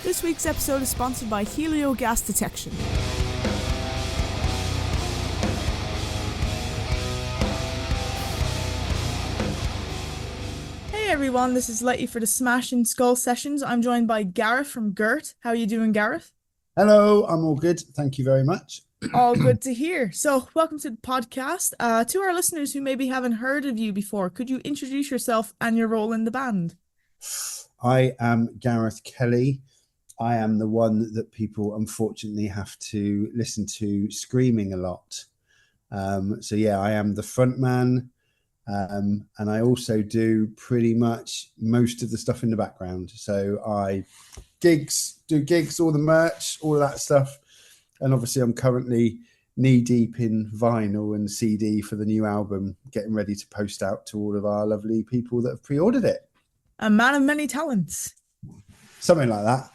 This week's episode is sponsored by Helio Gas Detection. Hey everyone, this is Letty for the Smashing Skull Sessions. I'm joined by Gareth from Gurt. How are you doing, Gareth? Hello, I'm all good. Thank you very much. All good to hear. So, welcome to the podcast. To our listeners who maybe haven't heard of you before, could you introduce yourself and your role in the band? I am Gareth Kelly. I am the one that people unfortunately have to listen to screaming a lot. So yeah, I am the front man. And I also do pretty much most of the stuff in the background. So I do gigs, all the merch, all of that stuff. And obviously I'm currently knee deep in vinyl and CD for the new album, getting ready to post out to all of our lovely people that have pre-ordered it. A man of many talents. Something like that.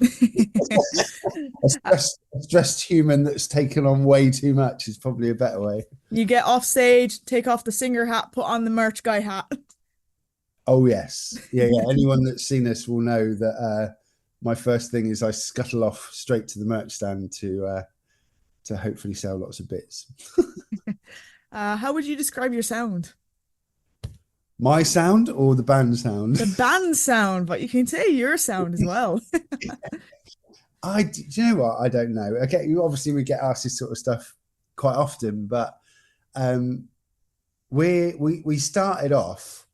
a stressed human that's taken on way too much is probably a better way. You get off stage, take off the singer hat, put on the merch guy hat. Oh, yes. Yeah. Anyone that's seen us will know that my first thing is I scuttle off straight to the merch stand to hopefully sell lots of bits. How would you describe your sound? My sound or the band sound? The band sound, but you can say your sound as well. Do you know what? I don't know. Okay, obviously we get asked this sort of stuff quite often, but we started off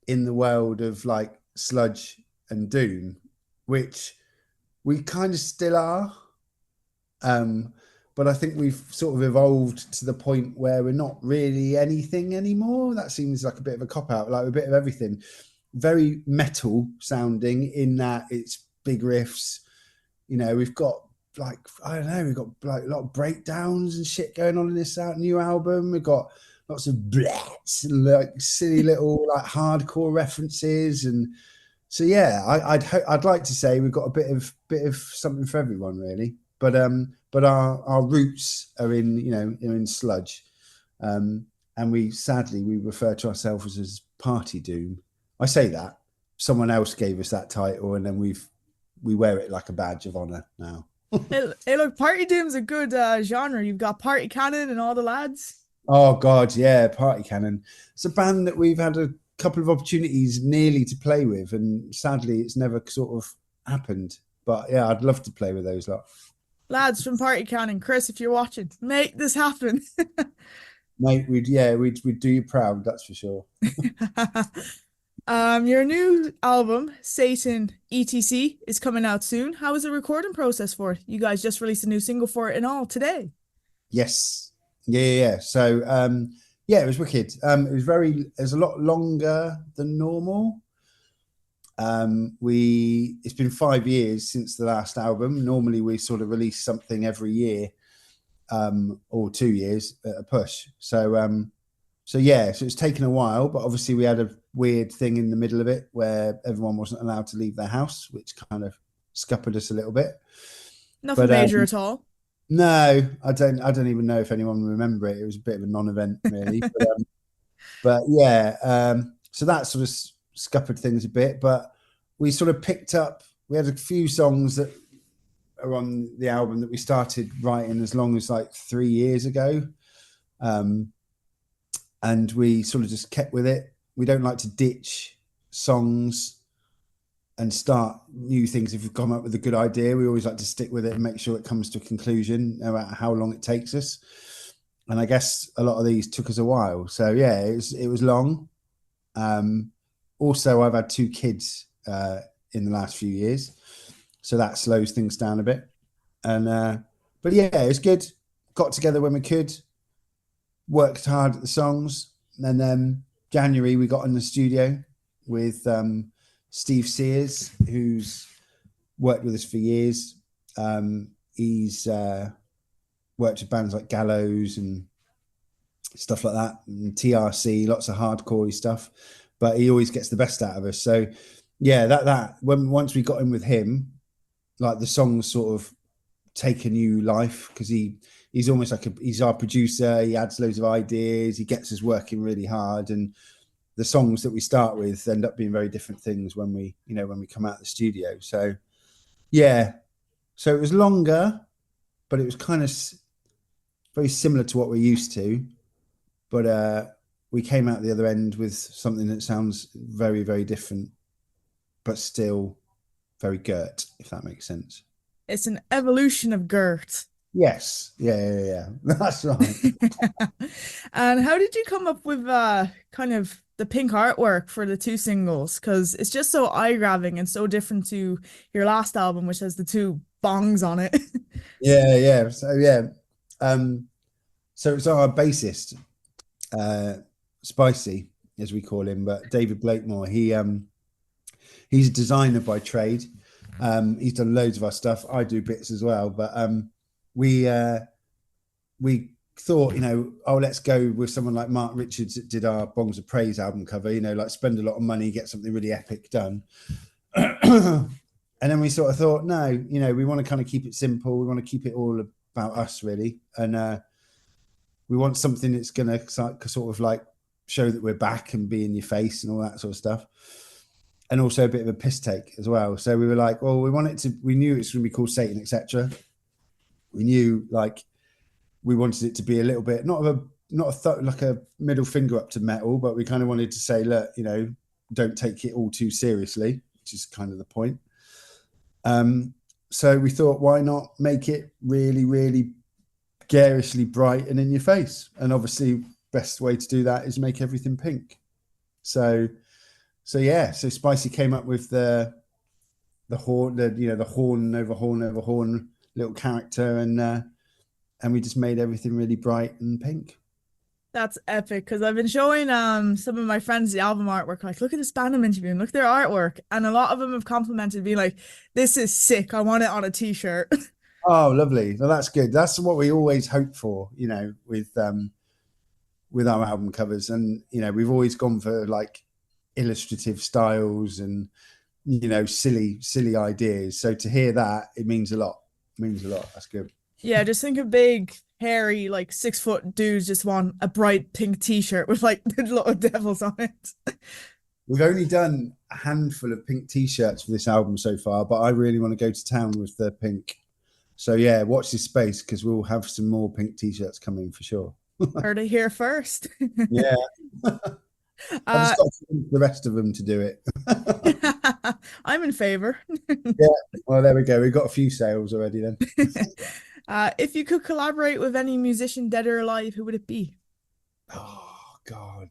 in the world of like sludge and doom, which we kind of still are. But I think we've sort of evolved to the point where we're not really anything anymore. That seems like a bit of a cop-out, like a bit of everything. Very metal sounding in that it's big riffs. You know, we've got like, I don't know, we've got like a lot of breakdowns and shit going on in this new album. We've got lots of blats and like silly little like hardcore references. And so, yeah, I'd like to say we've got a bit of something for everyone, really. But our roots are in sludge, and we sadly refer to ourselves as party doom. I say that someone else gave us that title, and then we wear it like a badge of honor now. Hey, look, party doom's a good genre. You've got Party Cannon and all the lads. Oh God, yeah, Party Cannon. It's a band that we've had a couple of opportunities nearly to play with, and sadly, it's never sort of happened. But yeah, I'd love to play with those lot. Lads from Party Cannon, Chris, if you're watching, make this happen. Mate, we'd do you proud, that's for sure. Your new album, Satan ETC, is coming out soon. How is the recording process for it? You guys just released a new single for it and all today. Yes. Yeah. So it was wicked. It was a lot longer than normal. It's been 5 years since the last album. Normally we sort of release something every year, or 2 years at a push. So it's taken a while, but obviously we had a weird thing in the middle of it where everyone wasn't allowed to leave their house, which kind of scuppered us a little bit. Nothing major at all. No, I don't even know if anyone will remember it. It was a bit of a non-event, really. but yeah, so that sort of scuppered things a bit, but we sort of picked up. We had a few songs that are on the album that we started writing as long as like 3 years ago, and we sort of just kept with it. We don't like to ditch songs and start new things. If we've come up with a good idea, we always like to stick with it and make sure it comes to a conclusion, no matter how long it takes us. And I guess a lot of these took us a while. So yeah, it was long. Also, I've had 2 kids in the last few years, so that slows things down a bit. And but yeah, it's good. Got together when we could, worked hard at the songs, and then January we got in the studio with Steve Sears, who's worked with us for years. He's worked with bands like Gallows and stuff like that, and TRC, lots of hardcore stuff. But he always gets the best out of us. So yeah, once we got in with him, like the songs sort of take a new life, because he's almost like he's our producer. He adds loads of ideas. He gets us working really hard, and the songs that we start with end up being very different things when we come out of the studio. So yeah, So it was longer, but it was kind of very similar to what we're used to. But we came out the other end with something that sounds very, very different, but still very Gurt, if that makes sense. It's an evolution of Gurt. Yes. Yeah. That's right. And how did you come up with kind of the pink artwork for the two singles? Because it's just so eye-grabbing and so different to your last album, which has the two bongs on it. Yeah. So it's our bassist, Spicy, as we call him, but David Blakemore. He's a designer by trade. He's done loads of our stuff. I do bits as well, but we thought, oh, let's go with someone like Mark Richards that did our Bongs of Praise album cover, like spend a lot of money, get something really epic done. And then we sort of thought, no, we want to kind of keep it simple. We want to keep it all about us, really. And we want something that's going to sort of like show that we're back and be in your face and all that sort of stuff. And also a bit of a piss take as well. So we were like, well, we knew it's going to be called Satan, etc. We knew we wanted it to be a little bit, like a middle finger up to metal, but we kind of wanted to say, look, don't take it all too seriously, which is kind of the point. So we thought, why not make it really, really garishly bright and in your face? And obviously, best way to do that is make everything pink. So Spicy came up with the horn, the horn over horn over horn little character, and we just made everything really bright and pink. That's epic, because I've been showing some of my friends the album artwork, like, look at this band I'm interviewing, look at their artwork. And a lot of them have complimented me like, this is sick. I want it on a t-shirt. Oh, lovely. Well, that's good. That's what we always hope for, with our album covers. And, we've always gone for like illustrative styles and, silly ideas. So to hear that, it means a lot. It means a lot. That's good. Yeah, just think of big, hairy, like 6-foot dudes just want a bright pink t-shirt with like the little devils on it. We've only done a handful of pink t-shirts for this album so far, but I really want to go to town with the pink. So yeah, watch this space, because we'll have some more pink t-shirts coming for sure. Heard it here first. Yeah. I just got the rest of them to do it. I'm in favor. Yeah. Well, there we go. We've got a few sales already then. If you could collaborate with any musician, dead or alive, who would it be? Oh God.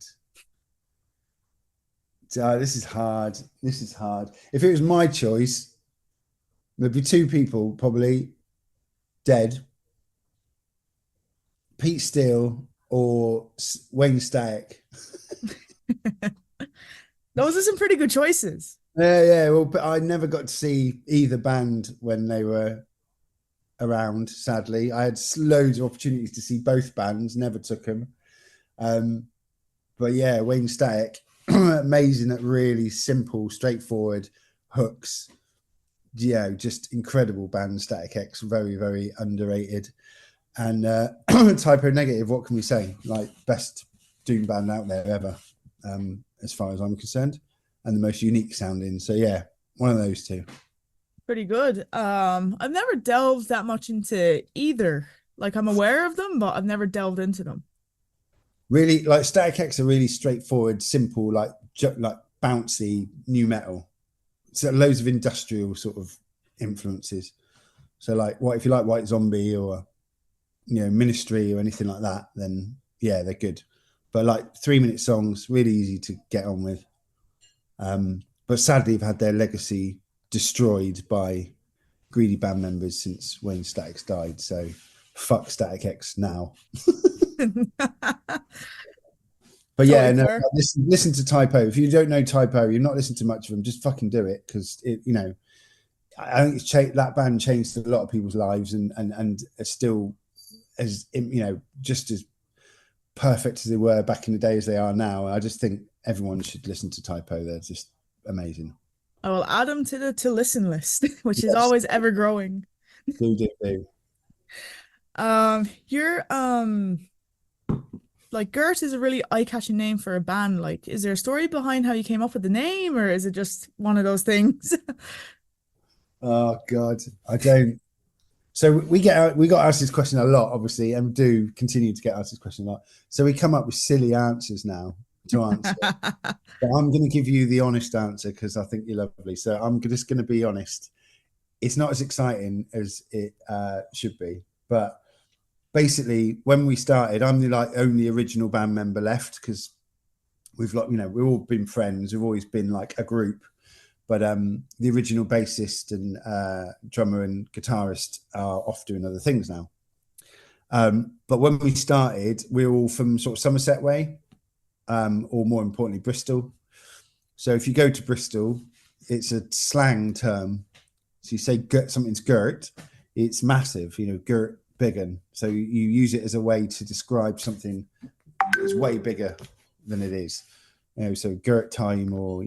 This is hard. If it was my choice, there'd be two people probably dead: Pete Steele or Wayne Static. Those are some pretty good choices. Yeah. Well, but I never got to see either band when they were around, sadly. I had loads of opportunities to see both bands, never took them. But yeah, Wayne Static, amazing at really simple, straightforward hooks. Yeah, just incredible band, Static X, very, very underrated. And Typo Negative, what can we say? Like, best doom band out there ever, as far as I'm concerned, and the most unique sounding. So yeah, one of those two. Pretty good. I've never delved that much into either. Like, I'm aware of them, but I've never delved into them. Really, like Static X are really straightforward, simple, like bouncy new metal. So loads of industrial sort of influences. So like, what if you like White Zombie or Ministry or anything like that, then yeah, they're good. But like 3-minute songs, really easy to get on with. But sadly, they've had their legacy destroyed by greedy band members since Wayne Static's died. So fuck Static X now. But yeah, no, listen to Typo. If you don't know Typo, you've not listened to much of them, just fucking do it, because I think that band changed a lot of people's lives and are still as just as perfect as they were back in the day as they are now. I just think everyone should listen to Typo. They're just amazing. I will add them to the to listen list, which is always ever growing. Do. You're like, Gurt is a really eye-catching name for a band. Like, is there a story behind how you came up with the name, or is it just one of those things? Oh God, I don't. So we got asked this question a lot, obviously, and do continue to get asked this question a lot. So we come up with silly answers now to answer. But I'm going to give you the honest answer because I think you're lovely. So I'm just going to be honest. It's not as exciting as it should be, but basically, when we started, I'm the only original band member left because we've we've all been friends. We've always been like a group. But the original bassist and drummer and guitarist are off doing other things now. But when we started, we were all from sort of Somerset way, or more importantly, Bristol. So if you go to Bristol, it's a slang term. So you say something's Gurt, it's massive, Gurt biggin. So you use it as a way to describe something that's way bigger than it is. So Gurt time, or,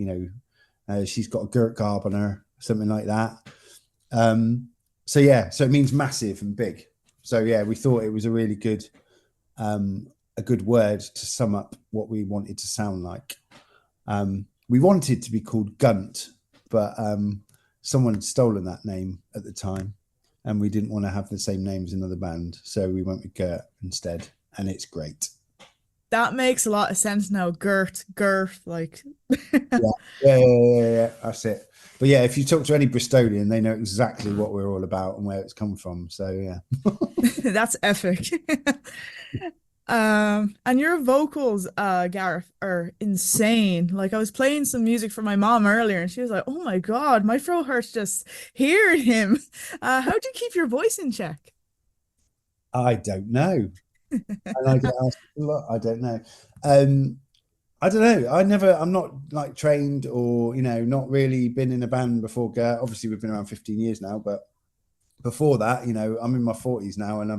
she's got a Gurt garb on her, something like that. So it means massive and big. So we thought it was a really good, a good word to sum up what we wanted to sound like. We wanted to be called Gunt, but someone had stolen that name at the time, and we didn't want to have the same name as another band, so we went with Gurt instead, and it's great. That makes a lot of sense now. Gurt, like. Yeah, that's it. But yeah, if you talk to any Bristolian, they know exactly what we're all about and where it's come from. So yeah. That's epic. And your vocals, Gareth, are insane. Like, I was playing some music for my mom earlier and she was like, oh my God, my throat hurts just hearing him. How do you keep your voice in check? I don't know. And I get asked a lot. I don't know. I don't know. I'm not like trained or, not really been in a band before. Obviously, we've been around 15 years now, but before that, I'm in my 40s now, and I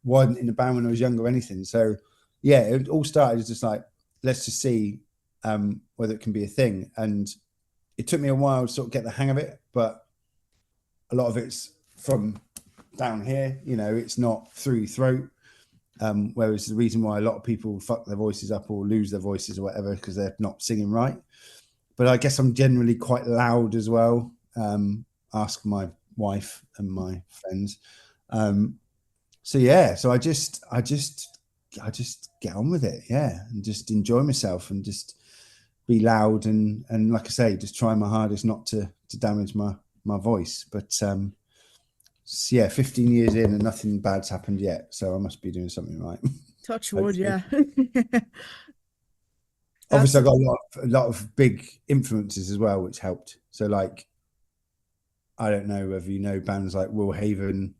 wasn't in a band when I was younger or anything. So, yeah, it all started as just like, let's just see whether it can be a thing. And it took me a while to sort of get the hang of it, but a lot of it's from down here. It's not through your throat. Whereas the reason why a lot of people fuck their voices up or lose their voices or whatever because they're not singing right. But I guess I'm generally quite loud as well. Ask my wife and my friends. So I just get on with it, and just enjoy myself and just be loud and like I say, just try my hardest not to damage my voice. But 15 years in and nothing bad's happened yet, so I must be doing something right. Touch wood. Yeah. Obviously I got a lot of big influences as well, which helped. So like, I don't know whether you know bands like Will Haven,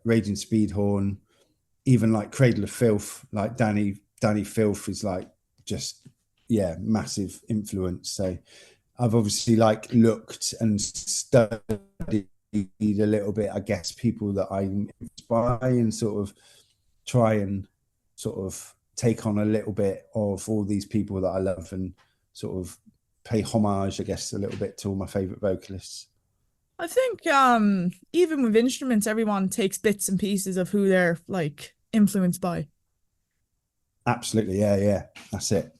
Raging Speedhorn, even like Cradle of Filth, like Danny Filth is like just massive influence. So I've obviously like looked and studied a little bit, I guess, people that I inspire and sort of try and sort of take on a little bit of all these people that I love and sort of pay homage, I guess, a little bit to all my favorite vocalists. I think even with instruments, everyone takes bits and pieces of who they're like influenced by. Absolutely, yeah, that's it.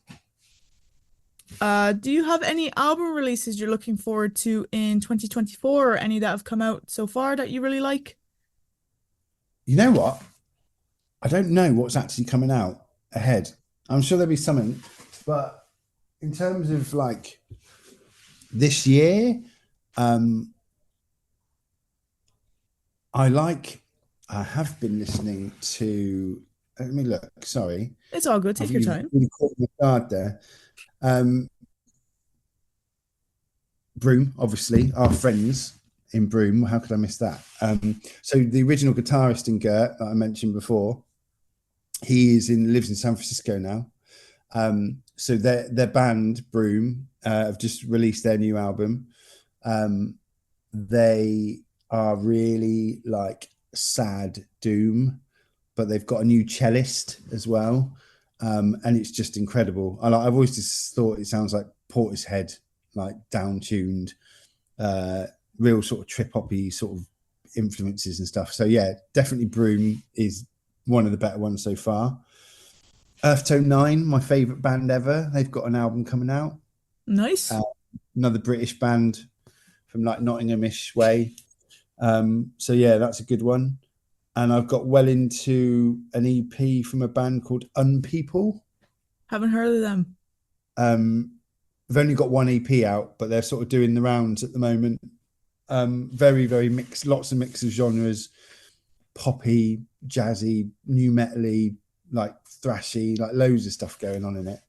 Do you have any album releases you're looking forward to in 2024, or any that have come out so far that you really like? You know what? I don't know what's actually coming out ahead. I'm sure there'll be something, but in terms of like this year, I have been listening to, let me look, sorry. It's all good, take your time. Really caught my guard there. Broome, obviously, our friends in Broome. How could I miss that? So the original guitarist in Gurt that I mentioned before, he lives in San Francisco now. So their band Broome have just released their new album. They are really like sad doom, but they've got a new cellist as well. And it's just incredible. I've always just thought it sounds like Portishead, like down-tuned, real sort of trip-hoppy sort of influences and stuff. So yeah, definitely Broome is one of the better ones so far. Earth Tone 9, my favourite band ever. They've got an album coming out. Nice. Another British band from like Nottinghamish way. So yeah, that's a good one. And I've got well into an EP from a band called Unpeople. Haven't heard of them. I've only got one EP out, but they're sort of doing the rounds at the moment. Very, very mixed, lots of mix of genres, poppy, jazzy, new metally, like thrashy, like loads of stuff going on in it.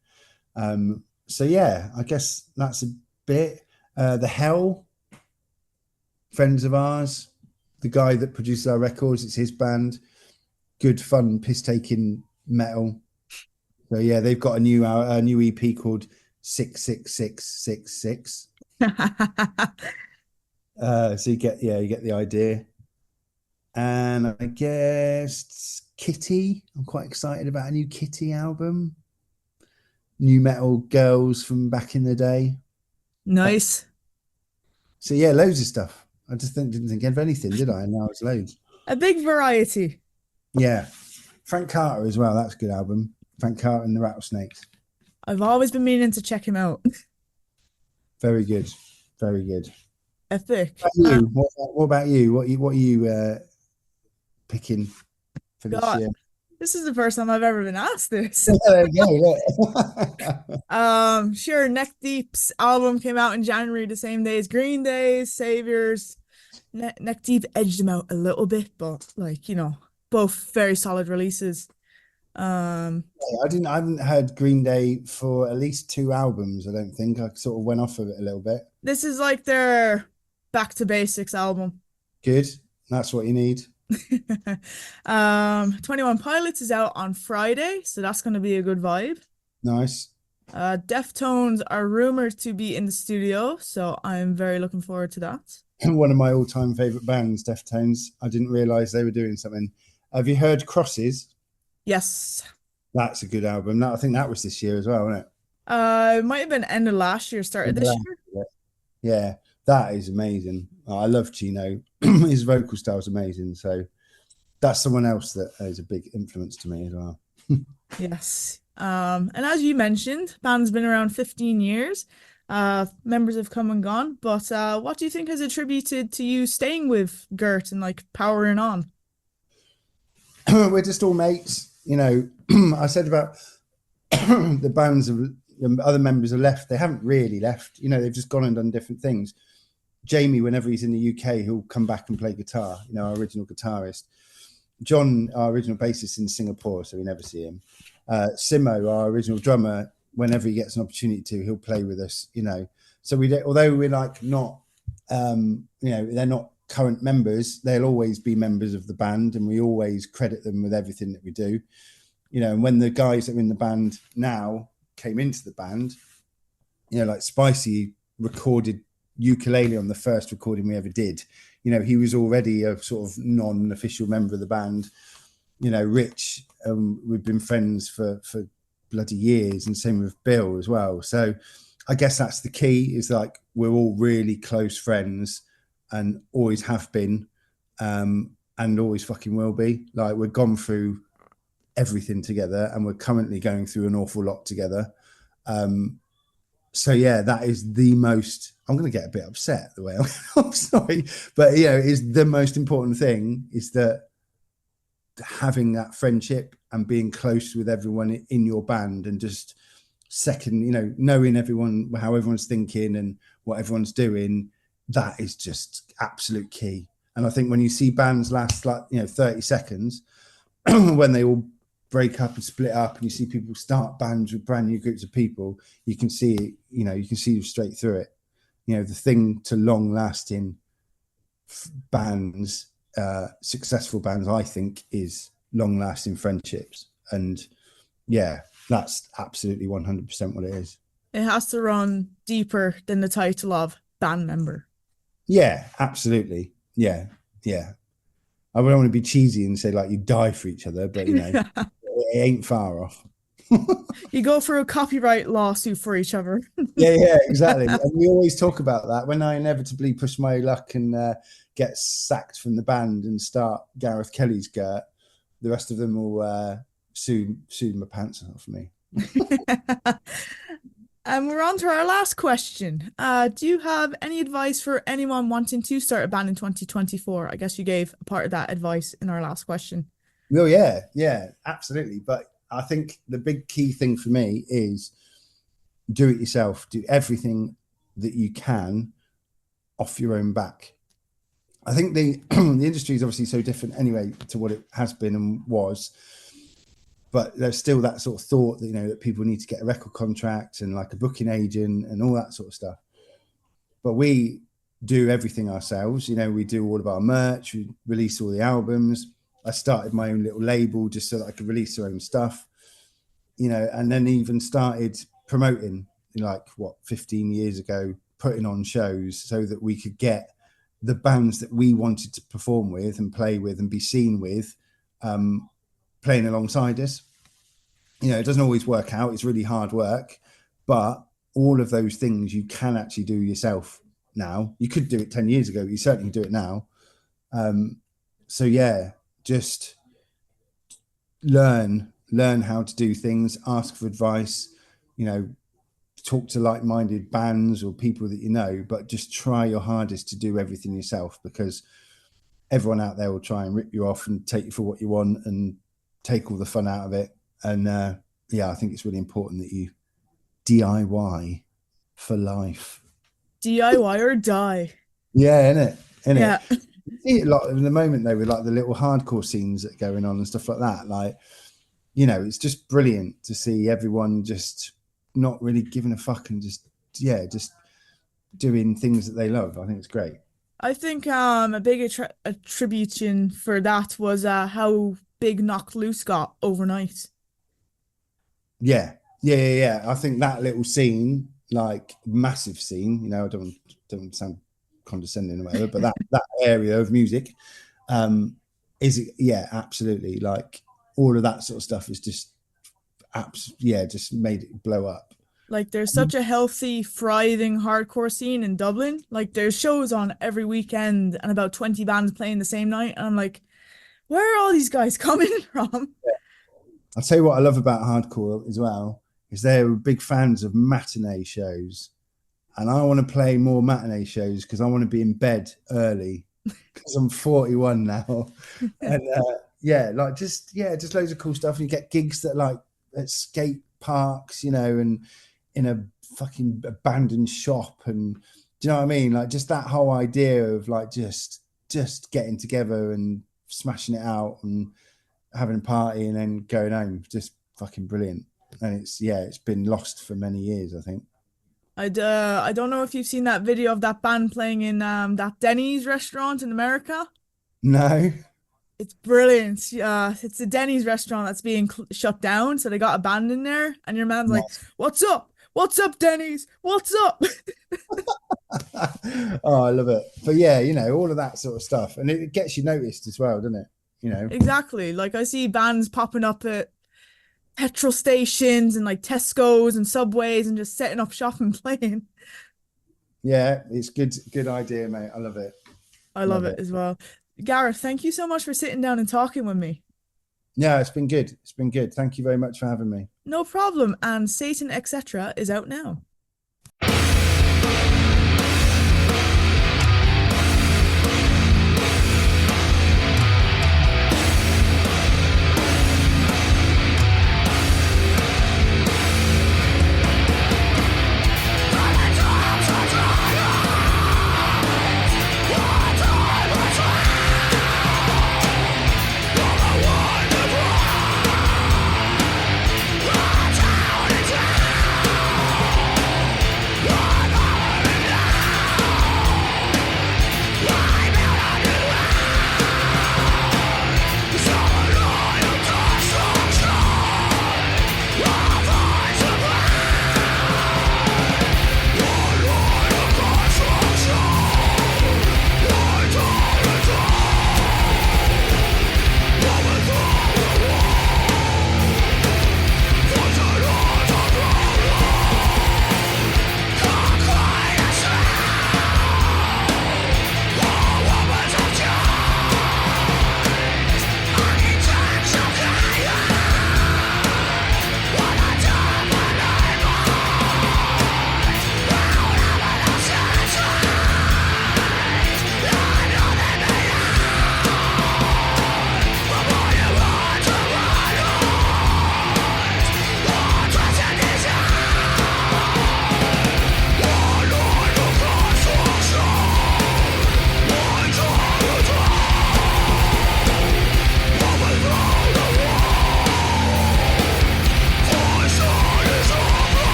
So yeah, I guess that's a bit. The Hell, friends of ours, the guy that produces our records, it's his band. Good fun, piss-taking metal. So yeah, they've got a new EP called 66666. So you get the idea. And I guess Kitty, I'm quite excited about a new Kitty album. New metal girls from back in the day. Nice. So yeah, loads of stuff. I just didn't think of anything, did I? And now it's loads. A big variety. Yeah. Frank Carter as well. That's a good album. Frank Carter and the Rattlesnakes. I've always been meaning to check him out. Very good. Very good. Epic. What about you? What are you picking for this God, year? this is the first time I've ever been asked this. There you go. Sure, Neck Deep's album came out in January, the same day as Green Day's, Saviors. Neck Deep edged them out a little bit, but like, you know, both very solid releases. I haven't heard Green Day for at least 2 albums. I don't think. I sort of went off of it a little bit. This is like their back to basics album. Good. That's what you need. 21 Pilots is out on Friday, so that's going to be a good vibe. Nice. Deftones are rumored to be in the studio, so I'm very looking forward to that. One of my all-time favorite bands, Deftones. I didn't realize they were doing something. Have you heard Crosses? Yes. That's a good album. I think that was this year as well, wasn't it? It might have been end of last year, started this year. Yeah, that is amazing. I love Chino. His vocal style is amazing. So that's someone else that is a big influence to me as well. Yes. And as you mentioned, band's been around 15 years. Members have come and gone, but what do you think has attributed to you staying with Gurt and like powering on? We're just all mates. You know, I said about the bands of the other members have left. They haven't really left. You know, they've just gone and done different things. Jamie, whenever he's in the UK, he'll come back and play guitar, you know, our original guitarist. John, our original bassist in Singapore, so we never see him. Simo, our original drummer, whenever he gets an opportunity to, he'll play with us, you know. So although we're like not, you know, they're not current members, they'll always be members of the band, and we always credit them with everything that we do. You know, and when the guys that are in the band now came into the band, you know, like Spicy recorded ukulele on the first recording we ever did. You know, he was already a sort of non-official member of the band. You know, Rich, we've been friends for bloody years, and same with Bill as well. So I guess that's the key, is like we're all really close friends and always have been, and always fucking will be. Like, we've gone through everything together, and we're currently going through an awful lot together. So yeah, that is the most, I'm going to get a bit upset the way I'm sorry, but you know, is the most important thing, is that having that friendship and being close with everyone in your band, and just second, you know, knowing everyone, how everyone's thinking and what everyone's doing, that is just absolute key. And I think when you see bands last, like, you know, 30 seconds, when they all break up and split up, and you see people start bands with brand new groups of people, you can see it, you know, you can see straight through it. You know, the thing to long lasting bands, successful bands, I think, is long lasting friendships. And yeah, that's absolutely 100% what it is. It has to run deeper than the title of band member. Yeah, absolutely. Yeah. I don't want to be cheesy and say like you die for each other, but you know, it ain't far off. You go for a copyright lawsuit for each other. Yeah, exactly. And we always talk about that. When I inevitably push my luck and get sacked from the band and start Gareth Kelly's Gurt, the rest of them will sue my pants off me. And we're on to our last question. Do you have any advice for anyone wanting to start a band in 2024? I guess you gave a part of that advice in our last question. Well, yeah, absolutely. But I think the big key thing for me is do it yourself. Do everything that you can off your own back. I think the the industry is obviously so different anyway to what it has been and was, but there's still that sort of thought that, that people need to get a record contract and like a booking agent and all that sort of stuff. But we do everything ourselves. We do all of our merch, we release all the albums. I started my own little label just so that I could release our own stuff, and then even started promoting 15 years ago, putting on shows so that we could get the bands that we wanted to perform with and play with and be seen with, playing alongside us. It doesn't always work out. It's really hard work, but all of those things you can actually do yourself now. You could do it 10 years ago, but you certainly can do it now. So yeah, just learn how to do things, ask for advice, talk to like-minded bands or people that but just try your hardest to do everything yourself, because everyone out there will try and rip you off and take you for what you want and take all the fun out of it. And I think it's really important that you DIY for life. DIY or die. Yeah, innit? Yeah. You see it a lot in the moment though, with like the little hardcore scenes that are going on and stuff like that. Like, it's just brilliant to see everyone just not really giving a fuck and just doing things that they love. I think it's great. I think a big attribution for that was how big Knocked Loose got overnight. Yeah. I think that little scene, like massive scene, I don't sound condescending or whatever, but that area of music is absolutely, like all of that sort of stuff is just just made it blow up. Like there's such a healthy, thriving hardcore scene in Dublin. Like there's shows on every weekend and about 20 bands playing the same night, and I'm like, where are all these guys coming from? I'll tell you what I love about hardcore as well is they're big fans of matinee shows, and I want to play more matinee shows because I want to be in bed early because I'm 41 now. And just loads of cool stuff. And you get gigs that like at skate parks, and in a fucking abandoned shop, and do you know what I mean? Like just that whole idea of like just getting together and smashing it out and having a party and then going home, just fucking brilliant. And it's been lost for many years, I think. I don't know if you've seen that video of that band playing in that Denny's restaurant in America. No. It's brilliant. It's a Denny's restaurant that's being shut down, so they got a band in there, and your man's like, "What's up? What's up, Denny's? What's up?" Oh, I love it. But yeah, all of that sort of stuff, and it gets you noticed as well, doesn't it? Exactly. Like I see bands popping up at petrol stations and like Tesco's and Subways and just setting up shop and playing. Yeah, it's good idea, mate. I love it. I love it as well. Gareth, thank you so much for sitting down and talking with me. Yeah, it's been good. Thank you very much for having me. No problem. And Satan, etc. is out now.